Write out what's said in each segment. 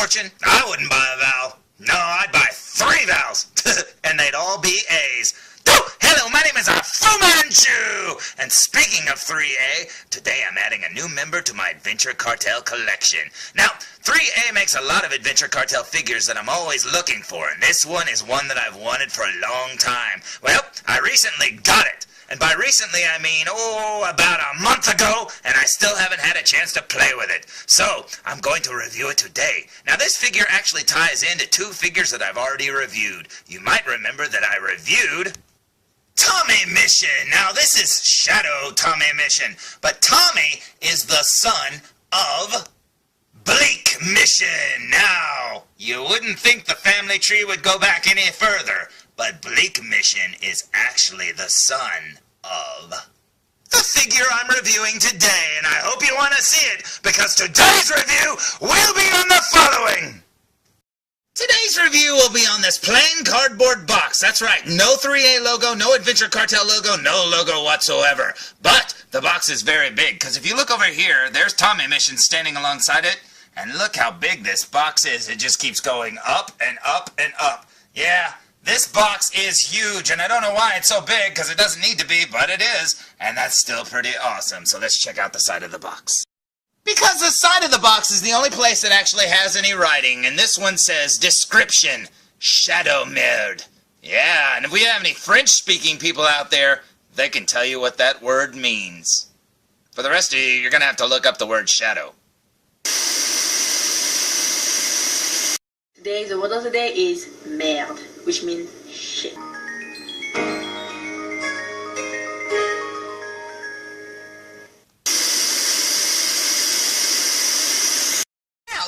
fortune, I wouldn't buy a vowel. No, I'd buy 3 vowels, and they'd all be A's. Hello, my name is Fu Manchu, and speaking of 3A, today I'm adding a new member to my Adventure Kartel collection. Now, 3A makes a lot of Adventure Kartel figures that I'm always looking for, and this one is one that I've wanted for a long time. Well, I recently got it. And by recently, I mean, about a month ago, and I still haven't had a chance to play with it. So, I'm going to review it today. Now, this figure actually ties into 2 figures that I've already reviewed. You might remember that I reviewed Tommy Mission. Now, this is Shadow Tommy Mission, but Tommy is the son of Bleak Mission. Now, you wouldn't think the family tree would go back any further, but Bleak Mission is actually the son of the figure I'm reviewing today, and I hope you want to see it, because today's review will be on the following. Today's review will be on this plain cardboard box. That's right, no 3A logo, no Adventure Kartel logo, no logo whatsoever. But the box is very big, because if you look over here, there's Tommy Mission standing alongside it, and look how big this box is. It just keeps going up and up and up. Yeah, this box is huge, and I don't know why it's so big, because it doesn't need to be, but it is, and that's still pretty awesome. So let's check out the side of the box. Because the side of the box is the only place that actually has any writing, and this one says, Description, Shadow Merde. Yeah, and if we have any French-speaking people out there, they can tell you what that word means. For the rest of you, you're going to have to look up the word shadow. Today, the word of the day is merde, which means shit.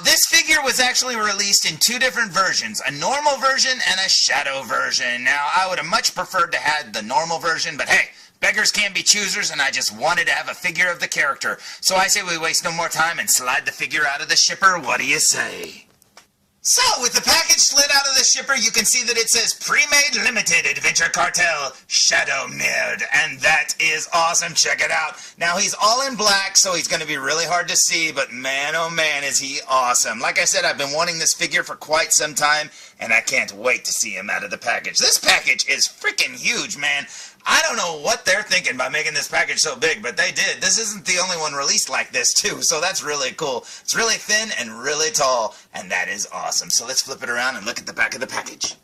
This figure was actually released in 2 different versions, a normal version and a shadow version. Now, I would have much preferred to have the normal version, but hey, beggars can't be choosers, and I just wanted to have a figure of the character. So I say we waste no more time and slide the figure out of the shipper. What do you say? So, with the package slid out of the shipper, you can see that it says Pre-Made Limited Adventure Kartel Shadow Merde, and that is awesome. Check it out. Now, he's all in black, so he's going to be really hard to see, but man, oh man, is he awesome. Like I said, I've been wanting this figure for quite some time, and I can't wait to see him out of the package. This package is freaking huge, man. I don't know what they're thinking by making this package so big, but they did. This isn't the only one released like this, too, so that's really cool. It's really thin and really tall, and that is awesome. So let's flip it around and look at the back of the package.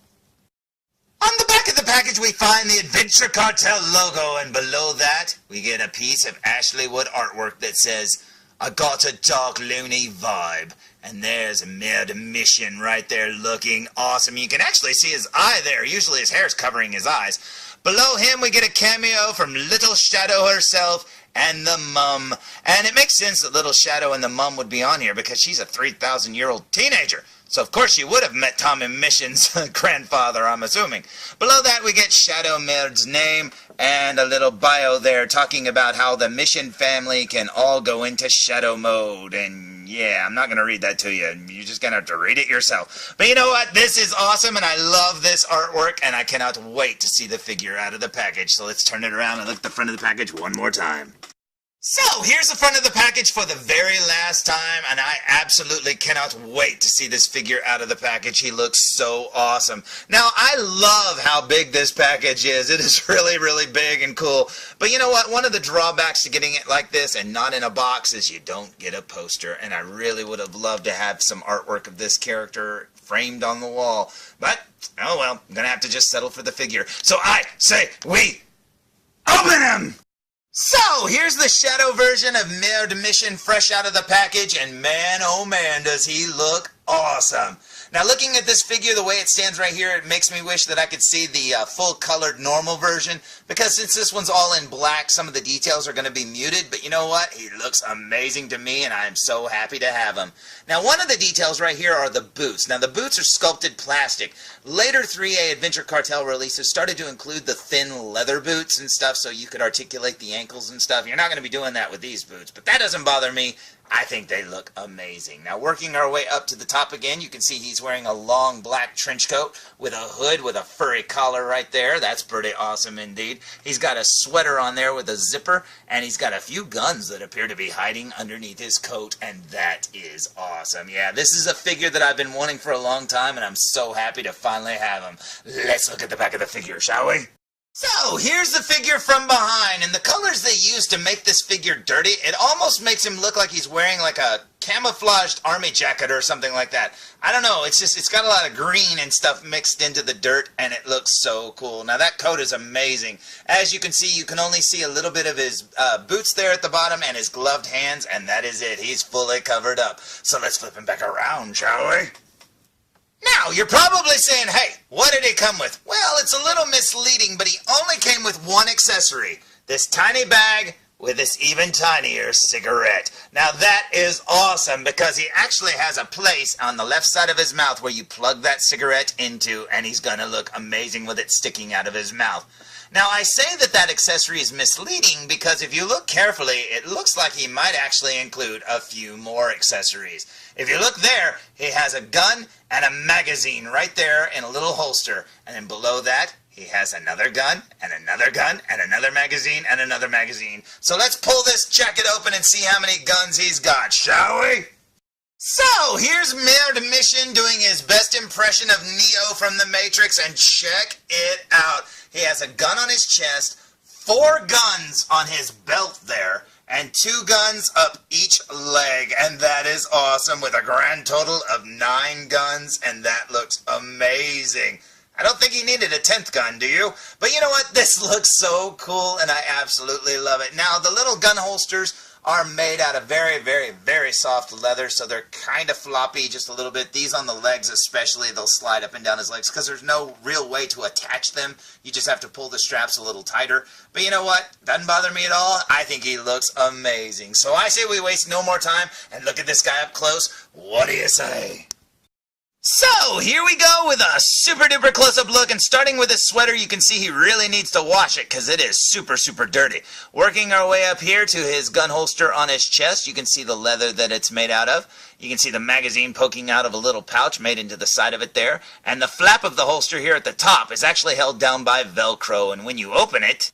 On the back of the package, we find the Adventure Kartel logo, and below that, we get a piece of Ashley Wood artwork that says, I got a dark, loony vibe. And there's Merde Mission right there looking awesome. You can actually see his eye there. Usually his hair's covering his eyes. Below him, we get a cameo from Little Shadow herself and the Mum. And it makes sense that Little Shadow and the Mum would be on here because she's a 3,000-year-old teenager. So, of course, she would have met Tommy Mission's grandfather, I'm assuming. Below that, we get Shadow Merde's name and a little bio there talking about how the Mission family can all go into shadow mode. And, yeah, I'm not going to read that to you. You're just going to have to read it yourself. But you know what? This is awesome, and I love this artwork, and I cannot wait to see the figure out of the package. So let's turn it around and look at the front of the package one more time. So, here's the front of the package for the very last time, and I absolutely cannot wait to see this figure out of the package. He looks so awesome. Now, I love how big this package is. It is really, really big and cool. But you know what? One of the drawbacks to getting it like this and not in a box is you don't get a poster, and I really would have loved to have some artwork of this character framed on the wall. But, oh well, I'm going to have to just settle for the figure. So I say we open him! So, here's the shadow version of Merde Mission fresh out of the package, and man, oh man, does he look awesome. Now, looking at this figure, the way it stands right here, it makes me wish that I could see the full-colored normal version, because since this one's all in black, some of the details are going to be muted, but you know what? He looks amazing to me, and I am so happy to have him. Now, one of the details right here are the boots. Now, the boots are sculpted plastic. Later 3A Adventure Kartel releases started to include the thin leather boots and stuff so you could articulate the ankles and stuff. You're not going to be doing that with these boots, but that doesn't bother me. I think they look amazing. Now, working our way up to the top again, you can see he's wearing a long black trench coat with a hood with a furry collar right there. That's pretty awesome indeed. He's got a sweater on there with a zipper, and he's got a few guns that appear to be hiding underneath his coat, and that is awesome. Yeah, this is a figure that I've been wanting for a long time, and I'm so happy to finally have him. Let's look at the back of the figure, shall we? So, here's the figure from behind, and the colors they used to make this figure dirty, it almost makes him look like he's wearing like a camouflaged army jacket or something like that. I don't know, it's got a lot of green and stuff mixed into the dirt, and it looks so cool. Now, that coat is amazing. As you can see, you can only see a little bit of his boots there at the bottom and his gloved hands, and that is it. He's fully covered up. So, let's flip him back around, shall we? Now, you're probably saying, hey, what did he come with? Well, it's a little misleading, but he only came with one accessory. This tiny bag with this even tinier cigarette. Now, that is awesome because he actually has a place on the left side of his mouth where you plug that cigarette into, and he's going to look amazing with it sticking out of his mouth. Now, I say that accessory is misleading because if you look carefully, it looks like he might actually include a few more accessories. If you look there, he has a gun and a magazine right there in a little holster. And then below that, he has another gun and another gun and another magazine and another magazine. So let's pull this jacket open and see how many guns he's got, shall we? So, here's Merde Mission doing his best impression of Neo from the Matrix, and check it out. He has a gun on his chest, 4 guns on his belt there, and 2 guns up each leg, and that is awesome, with a grand total of 9 guns, and that looks amazing. I don't think he needed a 10th gun, do you? But you know what? This looks so cool, and I absolutely love it. Now, the little gun holsters are made out of very, very, very soft leather, so they're kind of floppy just a little bit. These on the legs especially, they'll slide up and down his legs because there's no real way to attach them. You just have to pull the straps a little tighter. But you know what? Doesn't bother me at all. I think he looks amazing. So I say we waste no more time and look at this guy up close. What do you say? So, here we go with a super duper close-up look, and starting with his sweater, you can see he really needs to wash it because it is super, super dirty. Working our way up here to his gun holster on his chest, you can see the leather that it's made out of. You can see the magazine poking out of a little pouch made into the side of it there, and the flap of the holster here at the top is actually held down by Velcro, and when you open it,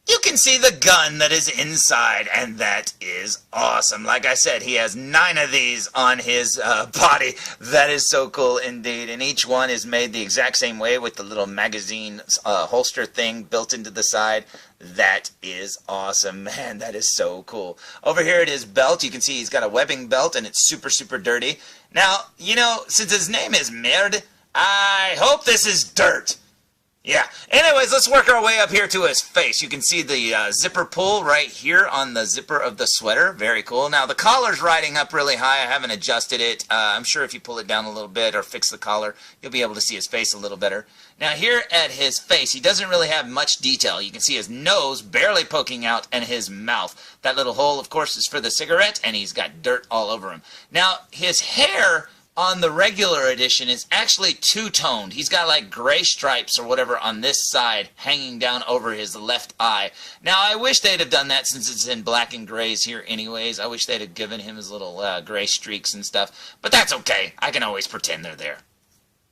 you can see the gun that is inside, and that is awesome. Like I said, he has 9 of these on his body. That is so cool indeed, and each one is made the exact same way with the little magazine holster thing built into the side. That is awesome, man. That is so cool. Over here at his belt, you can see he's got a webbing belt, and it's super, super dirty. Now, you know, since his name is Merde, I hope this is dirt. Yeah. Anyways, let's work our way up here to his face. You can see the zipper pull right here on the zipper of the sweater. Very cool. Now, the collar's riding up really high. I haven't adjusted it. I'm sure if you pull it down a little bit or fix the collar, you'll be able to see his face a little better. Now, here at his face, he doesn't really have much detail. You can see his nose barely poking out and his mouth. That little hole, of course, is for the cigarette, and he's got dirt all over him. Now, his hair on the regular edition is actually two-toned. He's got like gray stripes or whatever on this side hanging down over his left eye. Now, I wish they'd have done that since it's in black and grays here anyways. I wish they'd have given him his little gray streaks and stuff. But that's okay. I can always pretend they're there.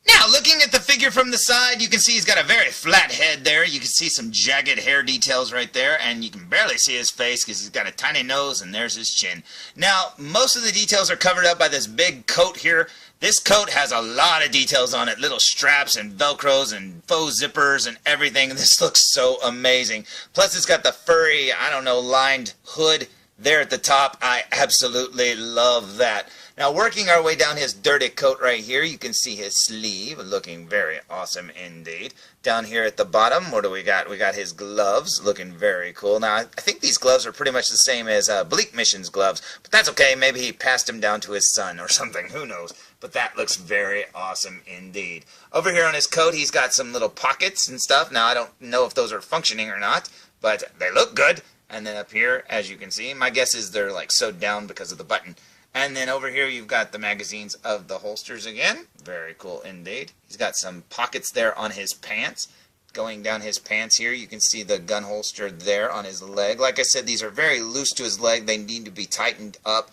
Now, looking at the figure from the side, you can see he's got a very flat head there. You can see some jagged hair details right there, and you can barely see his face because he's got a tiny nose, and there's his chin. Now, most of the details are covered up by this big coat here. This coat has a lot of details on it, little straps and velcros and faux zippers and everything. This looks so amazing. Plus, it's got the furry, I don't know, lined hood there at the top. I absolutely love that. Now, working our way down his dirty coat right here, you can see his sleeve looking very awesome indeed. Down here at the bottom, what do we got? We got his gloves looking very cool. Now, I think these gloves are pretty much the same as Bleak Mission's gloves, but that's okay. Maybe he passed them down to his son or something. Who knows? But that looks very awesome indeed. Over here on his coat, he's got some little pockets and stuff. Now, I don't know if those are functioning or not, but they look good. And then up here, as you can see, my guess is they're like sewed down because of the button. And then over here you've got the magazines of the holsters again. Very cool indeed. He's got some pockets there on his pants. going down his pants here. You can see the gun holster there on his leg. Like I said, these are very loose to his leg. They need to be tightened up.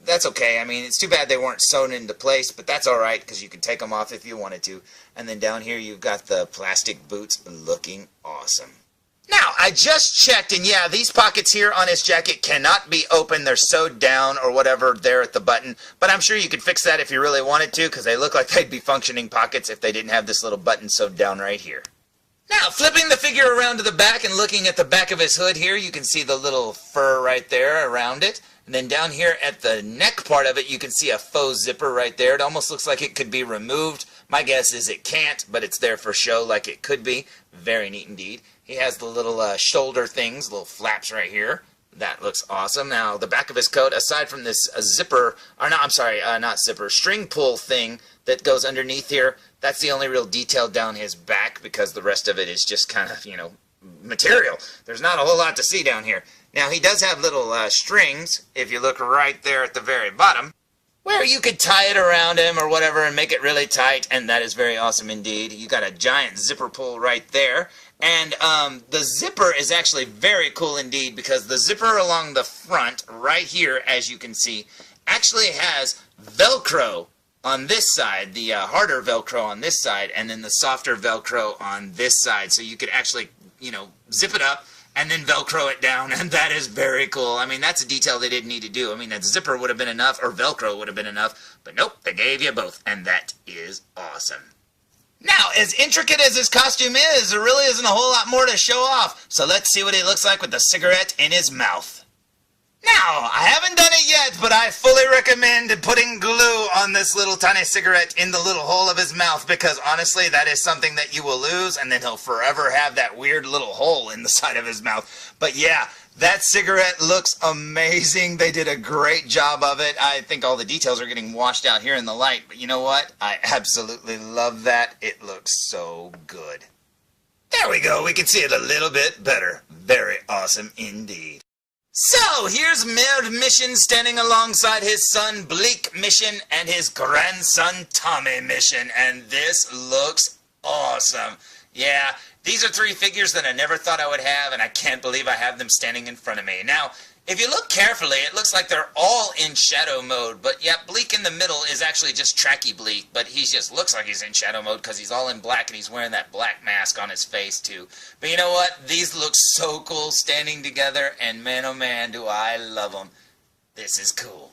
That's okay. I mean, it's too bad they weren't sewn into place, but that's alright because you can take them off if you wanted to. And then down here you've got the plastic boots looking awesome. Now, I just checked, and yeah, these pockets here on his jacket cannot be open. They're sewed down or whatever there at the button, but I'm sure you could fix that if you really wanted to because they look like they'd be functioning pockets if they didn't have this little button sewed down right here. Now, flipping the figure around to the back and looking at the back of his hood here, you can see the little fur right there around it. And then down here at the neck part of it, you can see a faux zipper right there. It almost looks like it could be removed. My guess is it can't, but it's there for show like it could be. Very neat indeed. He has the little shoulder things, little flaps right here. That looks awesome. Now, the back of his coat, aside from this zipper, or no, I'm sorry, not zipper, string pull thing that goes underneath here, that's the only real detail down his back because the rest of it is just kind of, you know, material. There's not a whole lot to see down here. Now, he does have little strings, if you look right there at the very bottom, where you could tie it around him or whatever and make it really tight, and that is very awesome indeed. You got a giant zipper pull right there. And the zipper is actually very cool indeed because the zipper along the front, right here, as you can see, actually has Velcro on this side, the harder Velcro on this side, and then the softer Velcro on this side. So you could actually, you know, zip it up and then Velcro it down, and that is very cool. I mean, that's a detail they didn't need to do. I mean, that zipper would have been enough, or Velcro would have been enough, but nope, they gave you both, and that is awesome. Now, as intricate as his costume is, there really isn't a whole lot more to show off, so let's see what he looks like with the cigarette in his mouth. Now, I haven't done it yet, but I fully recommend putting glue on this little tiny cigarette in the little hole of his mouth because honestly, that is something that you will lose and then he'll forever have that weird little hole in the side of his mouth. But yeah, that cigarette looks amazing. They did a great job of it. I think all the details are getting washed out here in the light, but you know what? I absolutely love that. It looks so good. There we go. We can see it a little bit better. Very awesome indeed. So, here's Merde Mission standing alongside his son Bleak Mission and his grandson Tommy Mission, and this looks awesome. Yeah, these are three figures that I never thought I would have, and I can't believe I have them standing in front of me. Now, if you look carefully, it looks like they're all in shadow mode, but yeah, Bleak in the middle is actually just Tracky Bleak, but he just looks like he's in shadow mode because he's all in black and he's wearing that black mask on his face too. But you know what? These look so cool standing together, and man oh man, do I love them. This is cool.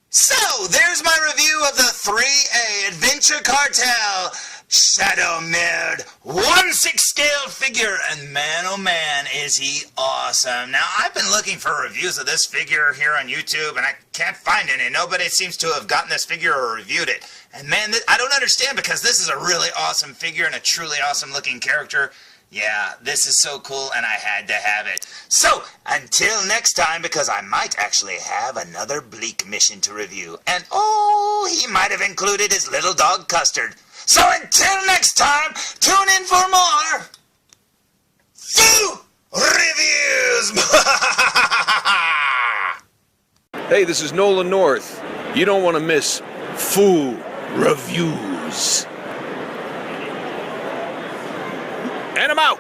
So, there's my review of the 3A Adventure Kartel Shadow Merde 1/6 scale figure, and man oh man is he awesome. Now, I've been looking for reviews of this figure here on YouTube and I can't find any. Nobody seems to have gotten this figure or reviewed it. And man, I don't understand because this is a really awesome figure and a truly awesome looking character. Yeah, this is so cool and I had to have it. So, until next time, because I might actually have another Bleak Mission to review. And oh, he might have included his little dog Custard. So until next time, tune in for more Foo Reviews! Hey, this is Nolan North. You don't want to miss Foo Reviews. And I'm out.